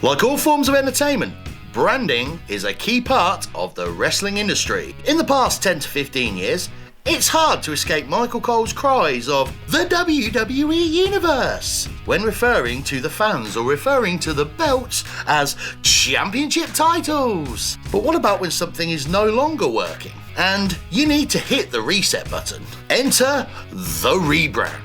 Like all forms of entertainment, branding is a key part of the wrestling industry. In the past 10 to 15 years, it's hard to escape Michael Cole's cries of the WWE Universe when referring to the fans or referring to the belts as championship titles. But what about when something is no longer working and you need to hit the reset button? Enter the rebrand.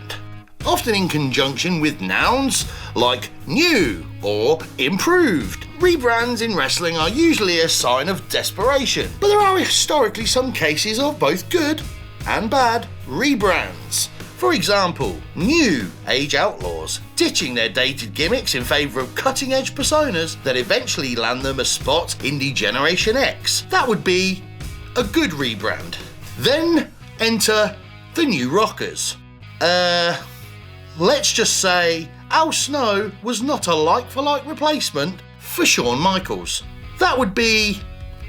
Often in conjunction with nouns like new or improved. Rebrands in wrestling are usually a sign of desperation, but there are historically some cases of both good and bad rebrands. For example, new age outlaws ditching their dated gimmicks in favour of cutting edge personas that eventually land them a spot in Generation X. That would be a good rebrand. Then enter the new rockers. Let's just say Al Snow was not a like-for-like replacement for Shawn Michaels. That would be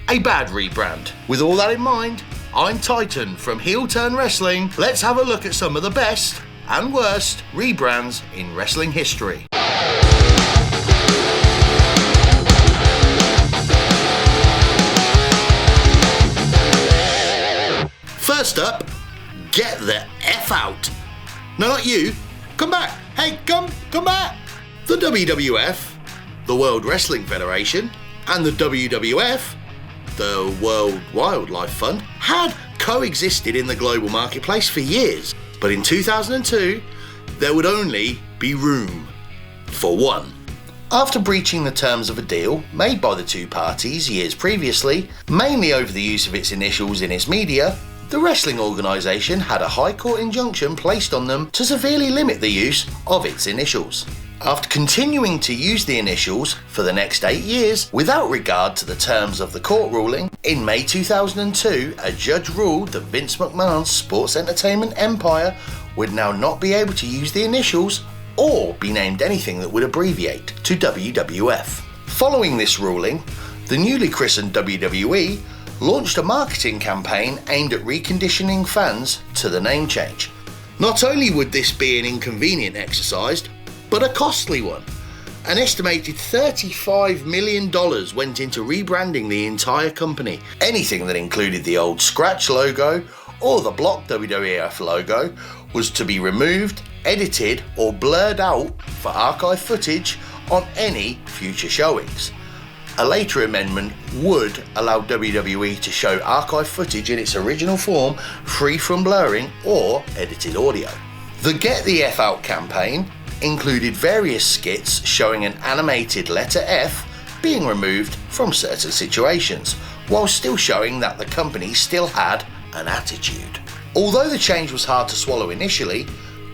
a bad rebrand. With all that in mind, I'm Titan from Heel Turn Wrestling. Let's have a look at some of the best and worst rebrands in wrestling history. First up, get the F out. No, not you. Come back. Hey, come back. The WWF, the World Wrestling Federation, and the WWF, the World Wildlife Fund, had coexisted in the global marketplace for years. But in 2002, there would only be room for one. After breaching the terms of a deal made by the two parties years previously, mainly over the use of its initials in its media, the wrestling organisation had a High Court injunction placed on them to severely limit the use of its initials. After continuing to use the initials for the next 8 years without regard to the terms of the court ruling, in May 2002 a judge ruled that Vince McMahon's sports entertainment empire would now not be able to use the initials or be named anything that would abbreviate to WWF. Following this ruling, the newly christened WWE launched a marketing campaign aimed at reconditioning fans to the name change. Not only would this be an inconvenient exercise, but a costly one. An estimated $35 million went into rebranding the entire company. Anything that included the old Scratch logo or the block WWF logo was to be removed, edited or blurred out for archive footage on any future showings. A later amendment would allow WWE to show archive footage in its original form, free from blurring or edited audio. The Get the F Out campaign included various skits showing an animated letter F being removed from certain situations, while still showing that the company still had an attitude. Although the change was hard to swallow initially,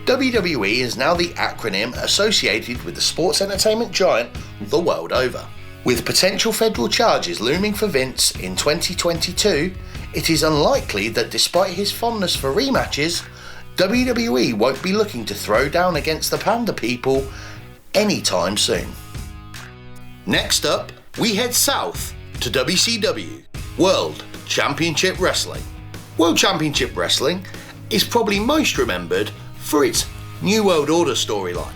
WWE is now the acronym associated with the sports entertainment giant the world over. With potential federal charges looming for Vince in 2022, it is unlikely that despite his fondness for rematches, WWE won't be looking to throw down against the Panda people anytime soon. Next up, we head south to WCW, World Championship Wrestling. World Championship Wrestling is probably most remembered for its New World Order storyline,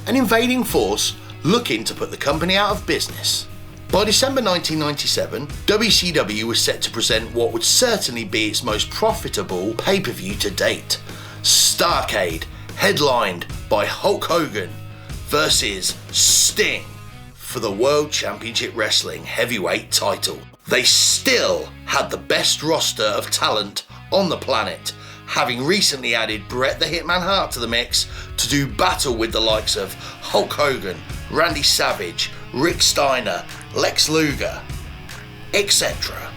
an invading force looking to put the company out of business. By December 1997, WCW was set to present what would certainly be its most profitable pay-per-view to date. Starrcade, headlined by Hulk Hogan versus Sting for the World Championship Wrestling Heavyweight title. They still had the best roster of talent on the planet, having recently added Bret the Hitman Hart to the mix to do battle with the likes of Hulk Hogan, Randy Savage, Rick Steiner, Lex Luger, etc.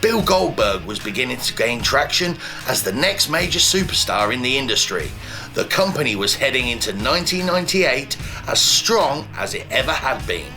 Bill Goldberg was beginning to gain traction as the next major superstar in the industry. The company was heading into 1998 as strong as it ever had been.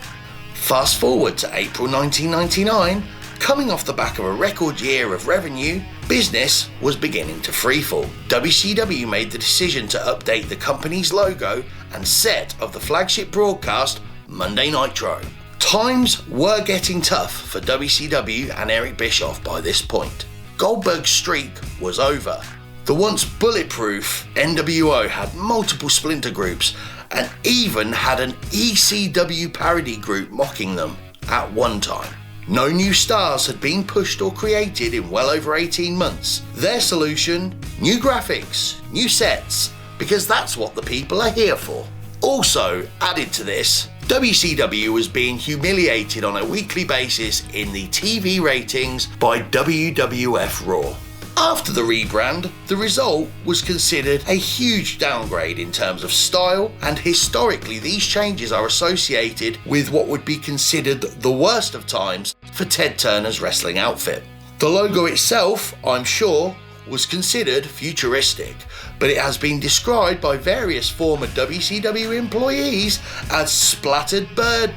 Fast forward to April 1999, coming off the back of a record year of revenue, business was beginning to freefall. WCW made the decision to update the company's logo and set of the flagship broadcast, Monday Nitro. Times were getting tough for WCW and Eric Bischoff by this point. Goldberg's streak was over. The once bulletproof NWO had multiple splinter groups and even had an ECW parody group mocking them at one time. No new stars had been pushed or created in well over 18 months. Their solution? New graphics, new sets, because that's what the people are here for. Also, added to this, WCW was being humiliated on a weekly basis in the TV ratings by WWF Raw. After the rebrand, the result was considered a huge downgrade in terms of style, and historically these changes are associated with what would be considered the worst of times for Ted Turner's wrestling outfit. The logo itself, I'm sure, was considered futuristic, but it has been described by various former WCW employees as splattered bird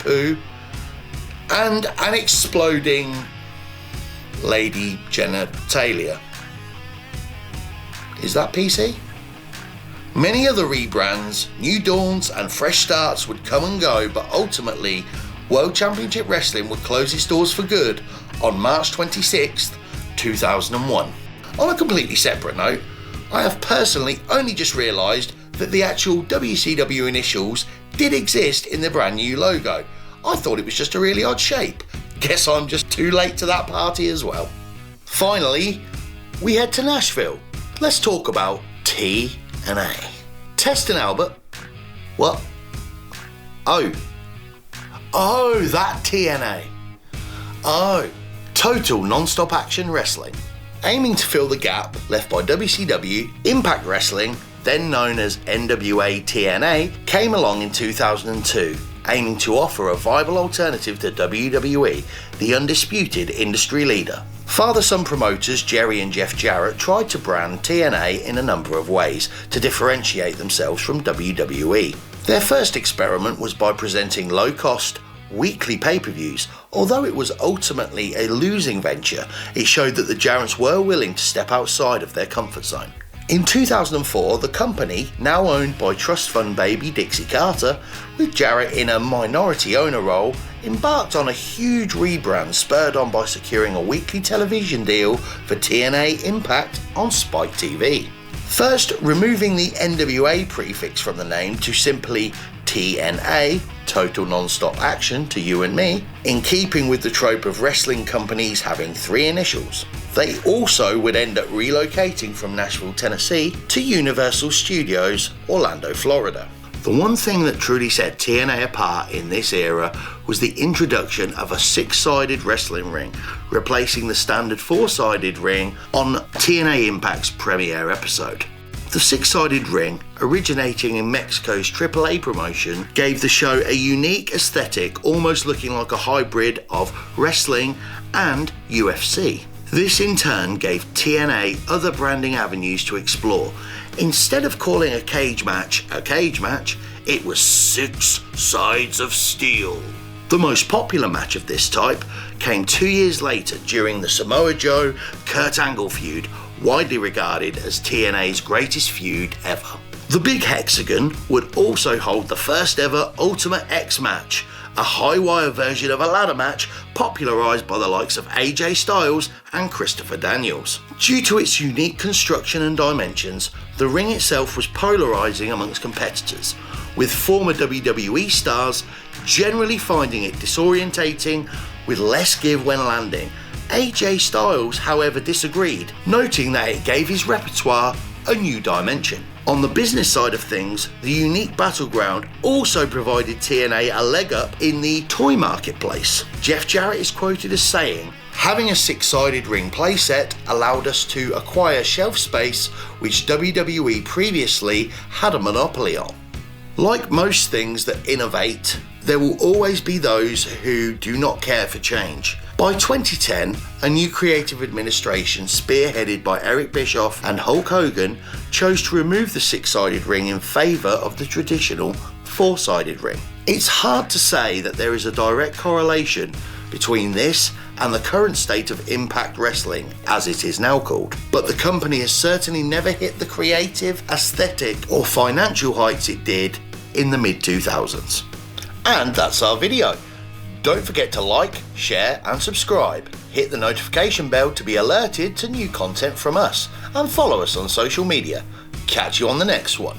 poo and an exploding lady genitalia. Is that PC? Many other rebrands, new dawns and fresh starts would come and go, but ultimately World Championship Wrestling would close its doors for good on March 26th, 2001. On a completely separate note, I have personally only just realised that the actual WCW initials did exist in the brand new logo. I thought it was just a really odd shape. Guess I'm just too late to that party as well. Finally, we head to Nashville. Let's talk about TNA. Test and Albert. What? Oh, that TNA. Oh, Total Non-Stop Action Wrestling. Aiming to fill the gap left by WCW, Impact Wrestling, then known as NWA TNA, came along in 2002, aiming to offer a viable alternative to WWE, the undisputed industry leader. Father-son promoters Jerry and Jeff Jarrett tried to brand TNA in a number of ways to differentiate themselves from WWE. Their first experiment was by presenting low-cost, weekly pay-per-views. Although it was ultimately a losing venture, it showed that the Jarretts were willing to step outside of their comfort zone. In 2004, the company, now owned by trust fund baby Dixie Carter, with Jarrett in a minority owner role, embarked on a huge rebrand spurred on by securing a weekly television deal for TNA Impact on Spike TV. First, removing the NWA prefix from the name to simply TNA, Total Non-Stop Action to you and me, in keeping with the trope of wrestling companies having three initials. They also would end up relocating from Nashville, Tennessee to Universal Studios, Orlando, Florida. The one thing that truly set TNA apart in this era was the introduction of a six-sided wrestling ring, replacing the standard four-sided ring on TNA Impact's premiere episode. The six-sided ring, originating in Mexico's AAA promotion, gave the show a unique aesthetic, almost looking like a hybrid of wrestling and UFC. This in turn gave TNA other branding avenues to explore. Instead of calling a cage match, it was six sides of steel. The most popular match of this type came 2 years later during the Samoa Joe-Kurt Angle feud, widely regarded as TNA's greatest feud ever. The Big Hexagon would also hold the first ever Ultimate X match, a high-wire version of a ladder match popularised by the likes of AJ Styles and Christopher Daniels. Due to its unique construction and dimensions, the ring itself was polarising amongst competitors, with former WWE stars generally finding it disorientating with less give when landing. AJ Styles, however, disagreed, noting that it gave his repertoire a new dimension. On the business side of things, the unique battleground also provided TNA a leg up in the toy marketplace. Jeff Jarrett is quoted as saying, "Having a six-sided ring playset allowed us to acquire shelf space which WWE previously had a monopoly on." Like most things that innovate, there will always be those who do not care for change. By 2010, a new creative administration spearheaded by Eric Bischoff and Hulk Hogan chose to remove the six-sided ring in favour of the traditional four-sided ring. It's hard to say that there is a direct correlation between this and the current state of Impact Wrestling, as it is now called, but the company has certainly never hit the creative, aesthetic or financial heights it did in the mid-2000s. And that's our video. Don't forget to like, share and subscribe. Hit the notification bell to be alerted to new content from us and follow us on social media. Catch you on the next one.